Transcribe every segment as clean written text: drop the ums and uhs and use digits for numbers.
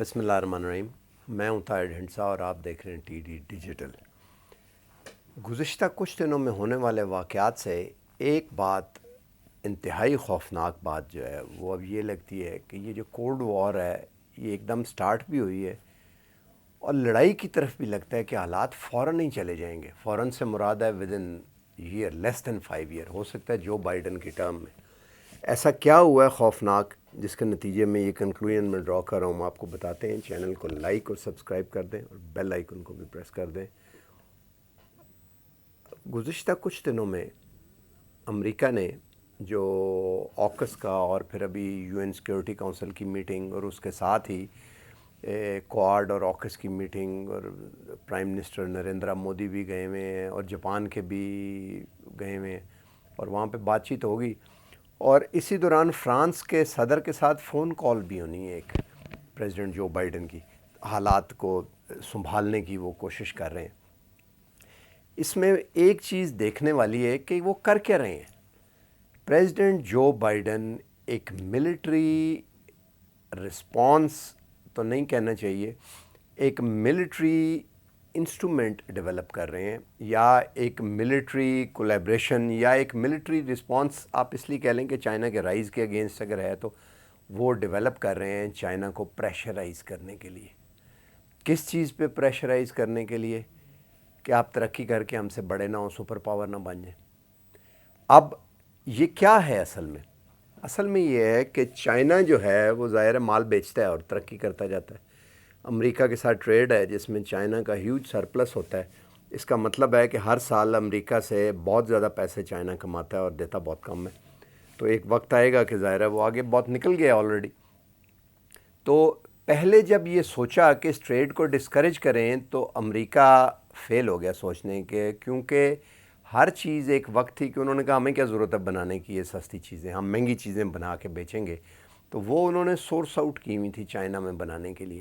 بسم اللہ الرحمن الرحیم. میں ہوں طاہر ڈھنڈسا اور آپ دیکھ رہے ہیں ٹی ڈی ڈیجیٹل. گزشتہ کچھ دنوں میں ہونے والے واقعات سے ایک بات انتہائی خوفناک بات جو ہے وہ اب یہ لگتی ہے کہ یہ جو کولڈ وار ہے یہ ایک دم سٹارٹ بھی ہوئی ہے اور لڑائی کی طرف بھی لگتا ہے کہ حالات فوراً نہیں چلے جائیں گے. فوراً سے مراد ہے within year, less than 5 year. ہو سکتا ہے جو بائیڈن کی ٹرم میں ایسا کیا ہوا ہے خوفناک جس کے نتیجے میں یہ کنکلوژن میں ڈرا کر رہا ہوں. ہم آپ کو بتاتے ہیں. چینل کو لائک اور سبسکرائب کر دیں اور بیل آئیکن کو بھی پریس کر دیں. گزشتہ کچھ دنوں میں امریکہ نے جو آکس کا اور پھر ابھی یو این سیکیورٹی کونسل کی میٹنگ اور اس کے ساتھ ہی کوآڈ اور آکس کی میٹنگ، اور پرائم منسٹر نریندرا مودی بھی گئے ہوئے ہیں اور جاپان کے بھی گئے ہوئے ہیں اور وہاں پہ بات چیت ہوگی. اور اسی دوران فرانس کے صدر کے ساتھ فون کال بھی ہونی ہے ایک پریزیڈنٹ جو بائیڈن کی. حالات کو سنبھالنے کی وہ کوشش کر رہے ہیں. اس میں ایک چیز دیکھنے والی ہے کہ وہ کر کیا رہے ہیں. پریزیڈنٹ جو بائیڈن ایک ملٹری رسپانس تو نہیں کہنا چاہیے، ایک ملٹری انسٹرومنٹ ڈیولپ کر رہے ہیں، یا ایک ملٹری کولیبریشن یا ایک ملٹری رسپانس آپ اس لیے کہہ لیں کہ چائنا کے رائز کے اگینسٹ اگر ہے تو وہ ڈیولپ کر رہے ہیں چائنا کو پریشرائز کرنے کے لیے. کس چیز پہ پریشرائز کرنے کے لیے؟ کہ آپ ترقی کر کے ہم سے بڑے نہ ہوں، سپر پاور نہ بن جائیں. اب یہ کیا ہے اصل میں؟ اصل میں یہ ہے کہ چائنا جو ہے وہ ظاہر مال بیچتا ہے اور ترقی کرتا جاتا ہے. امریکہ کے ساتھ ٹریڈ ہے جس میں چائنا کا ہیوج سرپلس ہوتا ہے. اس کا مطلب ہے کہ ہر سال امریکہ سے بہت زیادہ پیسے چائنا کماتا ہے اور دیتا بہت کم ہے. تو ایک وقت آئے گا کہ ظاہر ہے وہ آگے بہت نکل گیا آلریڈی. تو پہلے جب یہ سوچا کہ اس ٹریڈ کو ڈسکریج کریں تو امریکہ فیل ہو گیا سوچنے کے، کیونکہ ہر چیز ایک وقت تھی کہ انہوں نے کہا ہمیں کیا ضرورت ہے بنانے کی یہ سستی چیزیں، ہم مہنگی چیزیں بنا کے بیچیں گے. تو وہ انہوں نے سورس آؤٹ کی ہوئی تھی چائنا میں بنانے کے لیے.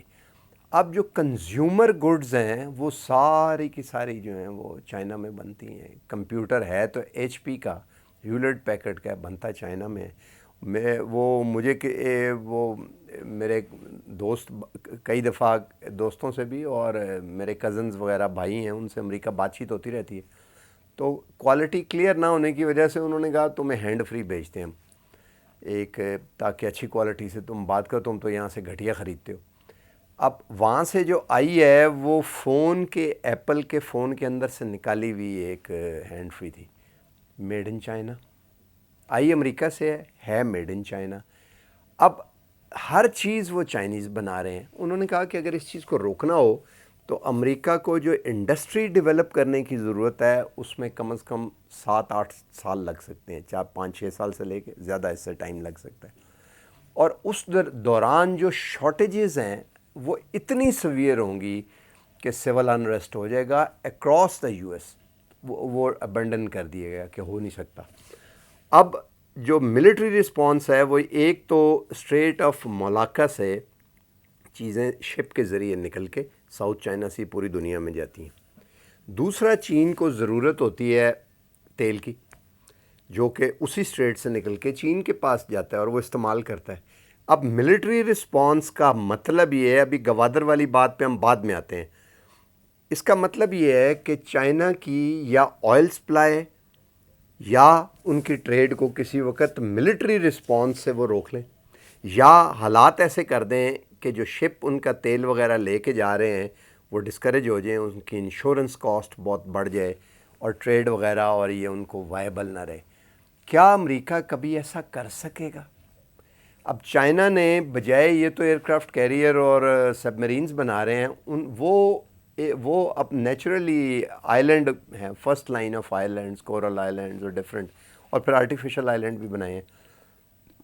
اب جو کنزیومر گڈز ہیں وہ ساری کی ساری جو ہیں وہ چائنا میں بنتی ہیں. کمپیوٹر ہے تو ایچ پی کا، ہیولٹ پیکرڈ کا بنتا چائنا میں. وہ مجھے کہ وہ میرے دوست کئی دفعہ دوستوں سے بھی اور میرے کزنز وغیرہ بھائی ہیں ان سے امریکہ بات چیت ہوتی رہتی ہے. تو کوالٹی کلیئر نہ ہونے کی وجہ سے انہوں نے کہا تمہیں ہینڈ فری بھیجتے ہیں ہم، ایک تاکہ اچھی کوالٹی سے تم بات کرو، تم تو یہاں سے گھٹیا خریدتے ہو. اب وہاں سے جو آئی ہے وہ فون کے، ایپل کے فون کے اندر سے نکالی ہوئی ایک ہینڈ فری تھی، میڈ ان چائنا. آئی امریکہ سے ہے میڈ ان چائنا. اب ہر چیز وہ چائنیز بنا رہے ہیں. انہوں نے کہا کہ اگر اس چیز کو روکنا ہو تو امریکہ کو جو انڈسٹری ڈیولپ کرنے کی ضرورت ہے اس میں کم از کم 7-8 سال لگ سکتے ہیں، 4-5-6 سال سے لے کے زیادہ اس سے ٹائم لگ سکتا ہے. اور اس دوران جو شارٹیجز ہیں وہ اتنی سویئر ہوں گی کہ سول انریسٹ ہو جائے گا اکراس دا یو ایس. وہ ابنڈن کر دیا گیا کہ ہو نہیں سکتا. اب جو ملٹری رسپانس ہے وہ ایک تو اسٹریٹ آف ملاکا سے چیزیں شپ کے ذریعے نکل کے ساؤتھ چائنا سی پوری دنیا میں جاتی ہیں. دوسرا چین کو ضرورت ہوتی ہے تیل کی، جو کہ اسی اسٹریٹ سے نکل کے چین کے پاس جاتا ہے اور وہ استعمال کرتا ہے. اب ملٹری رسپانس کا مطلب یہ ہے، ابھی گوادر والی بات پہ ہم بعد میں آتے ہیں، اس کا مطلب یہ ہے کہ چائنا کی یا آئل سپلائی یا ان کی ٹریڈ کو کسی وقت ملٹری رسپانس سے وہ روک لیں، یا حالات ایسے کر دیں کہ جو شپ ان کا تیل وغیرہ لے کے جا رہے ہیں وہ ڈسکریج ہو جائیں، ان کی انشورنس کاسٹ بہت بڑھ جائے اور ٹریڈ وغیرہ اور یہ ان کو وائبل نہ رہے. کیا امریکہ کبھی ایسا کر سکے گا؟ اب چائنا نے بجائے یہ تو ایئر کرافٹ کیریئر اور سب مرینز بنا رہے ہیں، وہ اب نیچرلی آئی لینڈ ہیں، first line of islands, coral islands اور ڈفرینٹ، اور پھر آرٹیفیشل آئی لینڈ بھی بنائے ہیں،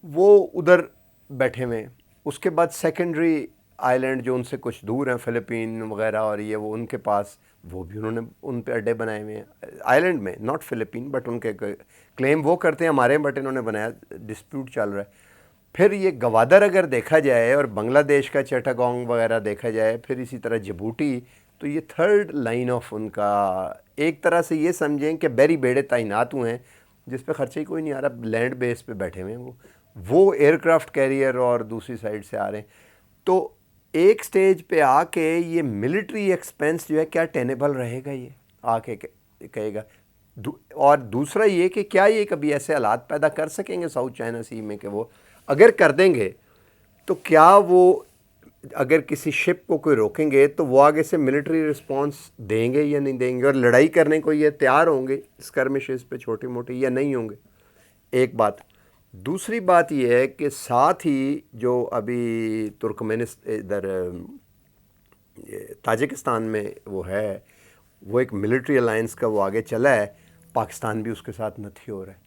وہ ادھر بیٹھے ہوئے ہیں. اس کے بعد سیکنڈری آئی لینڈ جو ان سے کچھ دور ہیں، فلپین وغیرہ اور یہ، وہ ان کے پاس وہ بھی انہوں نے ان پہ اڈے بنائے ہوئے ہیں آئی لینڈ میں، ناٹ فلپین بٹ ان کے کلیم وہ کرتے ہیں ہمارے، بٹ انہوں نے بنایا، ڈسپیوٹ چل رہا ہے. پھر یہ گوادر اگر دیکھا جائے اور بنگلہ دیش کا چٹاگانگ وغیرہ دیکھا جائے، پھر اسی طرح جبوٹی، تو یہ تھرڈ لائن آف ان کا، ایک طرح سے یہ سمجھیں کہ بیری بیڑے تعینات ہوئے ہیں جس پہ خرچہ ہی کوئی نہیں آ رہا، لینڈ بیس پہ بیٹھے ہوئے ہیں وہ ایئر کرافٹ کیریئر اور دوسری سائڈ سے آ رہے ہیں. تو ایک سٹیج پہ آ کے یہ ملٹری ایکسپینس جو ہے کیا ٹینیبل رہے گا، یہ آ کے کہے گا. اور دوسرا یہ کہ کیا یہ کبھی ایسے حالات پیدا کر سکیں گے ساؤتھ چائنا سی میں کہ وہ اگر کر دیں گے تو کیا وہ اگر کسی شپ کو کوئی روکیں گے تو وہ آگے سے ملٹری رسپانس دیں گے یا نہیں دیں گے، اور لڑائی کرنے کو یہ تیار ہوں گے اسکرمشز پہ چھوٹی موٹی یا نہیں ہوں گے. ایک بات. دوسری بات یہ ہے کہ ساتھ ہی جو ابھی ادھر تاجکستان میں وہ ہے، وہ ایک ملٹری الائنس کا وہ آگے چلا ہے، پاکستان بھی اس کے ساتھ نتھی ہو رہا ہے.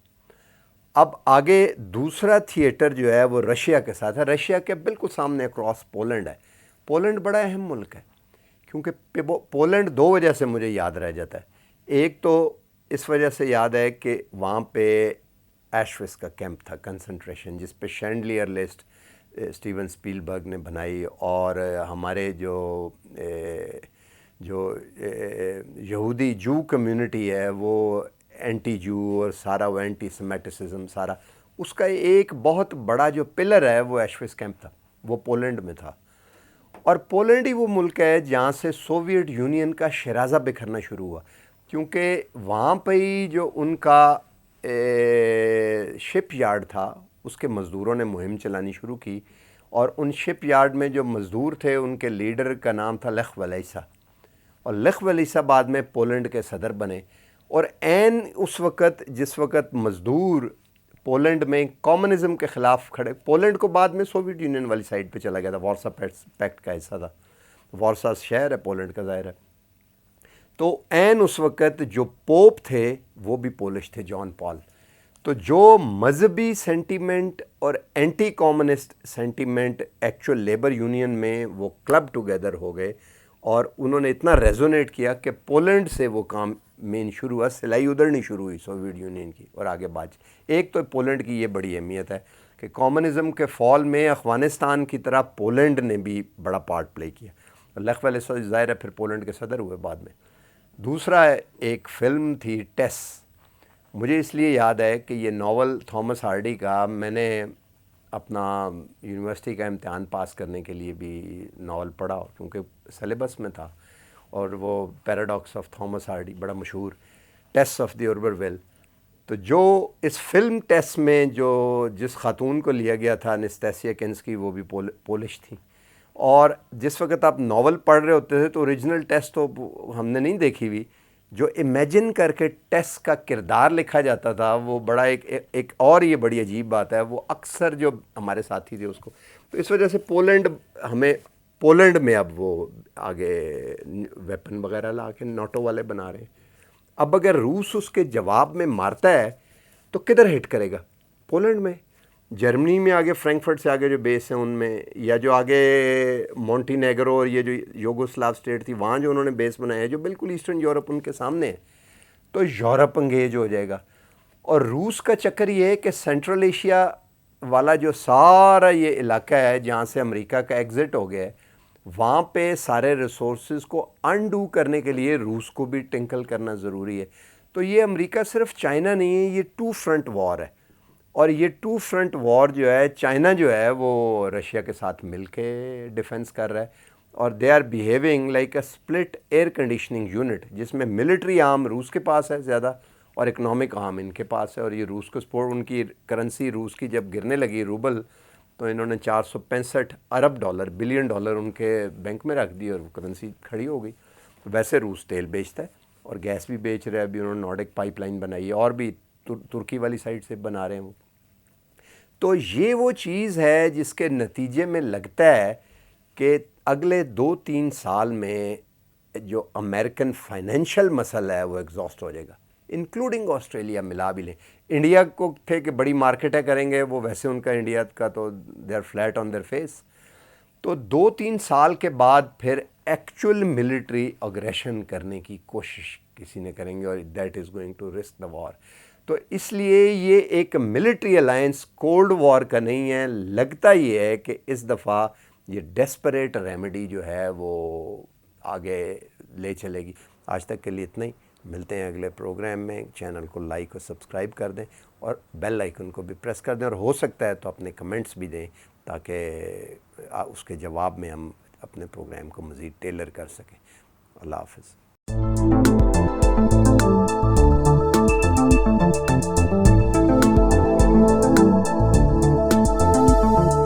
اب آگے دوسرا تھیٹر جو ہے وہ رشیا کے ساتھ ہے. رشیا کے بالکل سامنے اکراس پولینڈ ہے. پولینڈ بڑا اہم ملک ہے کیونکہ پولینڈ دو وجہ سے مجھے یاد رہ جاتا ہے. ایک تو اس وجہ سے یاد ہے کہ وہاں پہ ایشوس کا کیمپ تھا کنسنٹریشن، جس پہ شینڈلیئر لسٹ اسٹیون اسپیلبرگ نے بنائی، اور ہمارے جو یہودی جو کمیونٹی ہے وہ اینٹی جو اور سارا وہ اینٹی سیمیٹسزم سارا، اس کا ایک بہت بڑا جو پلر ہے وہ ایشوس کیمپ تھا، وہ پولینڈ میں تھا. اور پولینڈ ہی وہ ملک ہے جہاں سے سوویٹ یونین کا شیرازہ بکھرنا شروع ہوا، کیونکہ وہاں پہ ہی جو ان کا شپ یارڈ تھا اس کے مزدوروں نے مہم چلانی شروع کی، اور ان شپ یارڈ میں جو مزدور تھے ان کے لیڈر کا نام تھا لخ ولیسا، اور لخ ولیسا بعد میں پولینڈ کے صدر بنے. اور عین اس وقت جس وقت مزدور پولینڈ میں کامونزم کے خلاف کھڑے، پولینڈ کو بعد میں سوویٹ یونین والی سائڈ پہ چلا گیا تھا، وارسا پیکٹ کا حصہ تھا، وارسا شہر ہے پولینڈ کا ظاہر ہے. تو عین اس وقت جو پوپ تھے وہ بھی پولش تھے، جان پال. تو جو مذہبی سینٹیمنٹ اور anti communist sentiment actual labour union میں وہ کلب ٹوگیدر ہو گئے، اور انہوں نے اتنا ریزونیٹ کیا کہ پولینڈ سے وہ کام مین شروع ہوا، سلائی ادھرنی شروع ہوئی سوویٹ یونین کی اور آگے باج. ایک تو پولینڈ کی یہ بڑی اہمیت ہے کہ کامونزم کے فال میں افغانستان کی طرح پولینڈ نے بھی بڑا پارٹ پلے کیا. لخ ولیسا ظاہر ہے پھر پولینڈ کے صدر ہوئے بعد میں. دوسرا ایک فلم تھی ٹیس، مجھے اس لیے یاد ہے کہ یہ ناول تھامس ہارڈی کا، میں نے اپنا یونیورسٹی کا امتحان پاس کرنے کے لیے بھی ناول پڑھا کیونکہ سلیبس میں تھا، اور وہ پیراڈاکس آف تھامس ہارڈی بڑا مشہور، ٹیس آف دی اوربر ویل. تو جو اس فلم ٹیس میں جس خاتون کو لیا گیا تھا انستیسیا کنسکی، وہ بھی پولش تھیں. اور جس وقت آپ ناول پڑھ رہے ہوتے تھے تو اوریجنل ٹیس تو ہم نے نہیں دیکھی ہوئی، جو امیجن کر کے ٹیس کا کردار لکھا جاتا تھا وہ بڑا ایک اور یہ بڑی عجیب بات ہے، وہ اکثر جو ہمارے ساتھی تھے اس کو. تو اس وجہ سے پولینڈ میں اب وہ آگے ویپن وغیرہ لا کے ناٹو والے بنا رہے ہیں. اب اگر روس اس کے جواب میں مارتا ہے تو کدھر ہٹ کرے گا؟ پولینڈ میں، جرمنی میں آگے فرینکفرٹ سے آگے جو بیس ہیں ان میں، یا جو آگے مونٹی نیگرو اور یہ جو یوگوسلاو اسٹیٹ تھی وہاں جو انہوں نے بیس بنایا ہے جو بالکل ایسٹرن یورپ ان کے سامنے ہے، تو یورپ انگیج ہو جائے گا. اور روس کا چکر یہ ہے کہ سینٹرل ایشیا والا جو سارا یہ علاقہ ہے جہاں سے امریکہ کا ایگزٹ ہو گیا ہے، وہاں پہ سارے ریسورسز کو انڈو کرنے کے لیے روس کو بھی ٹنکل کرنا ضروری ہے. تو یہ امریکہ صرف چائنا نہیں ہے، یہ ٹو فرنٹ وار ہے. اور یہ ٹو فرنٹ وار جو ہے، چائنا جو ہے وہ رشیا کے ساتھ مل کے ڈیفنس کر رہا ہے، اور they are behaving like a split air conditioning unit, جس میں ملٹری آرم روس کے پاس ہے زیادہ اور اکنامک آرم ان کے پاس ہے. اور یہ روس کو سپورٹ، ان کی کرنسی روس کی جب گرنے لگی روبل، تو انہوں نے 465 ارب ڈالر بلین ڈالر ان کے بینک میں رکھ دی اور وہ کرنسی کھڑی ہو گئی. ویسے روس تیل بیچتا ہے اور گیس بھی بیچ رہا ہے، ابھی انہوں نے نارڈک پائپ لائن بنائی ہے اور بھی ترکی والی سائڈ سے بنا رہے ہیں وہ. تو یہ وہ چیز ہے جس کے نتیجے میں لگتا ہے کہ اگلے 2-3 سال میں جو امریکن فائنینشیل مسئلہ ہے وہ ایگزاسٹ ہو جائے گا، انکلوڈنگ آسٹریلیا ملا بھی لیں. انڈیا کو تھے کہ بڑی مارکیٹیں کریں گے وہ، ویسے ان کا انڈیا کا تو they are flat on their face. تو 2-3 سال کے بعد پھر ایکچوئل ملٹری اگریشن کرنے کی کوشش کسی نے کریں گے، اور that is going to risk the war. تو اس لیے یہ ایک ملٹری الائنس کولڈ وار کا نہیں ہے. لگتا یہ ہے کہ اس دفعہ یہ ڈیسپریٹ ریمیڈی جو ہے وہ آگے لے چلے گی. آج تک کے لیے اتنا ہی، ملتے ہیں اگلے پروگرام میں. چینل کو لائک اور سبسکرائب کر دیں اور بیل آئیکن کو بھی پریس کر دیں، اور ہو سکتا ہے تو اپنے کمنٹس بھی دیں تاکہ اس کے جواب میں ہم اپنے پروگرام کو مزید ٹیلر کر سکیں. اللہ حافظ.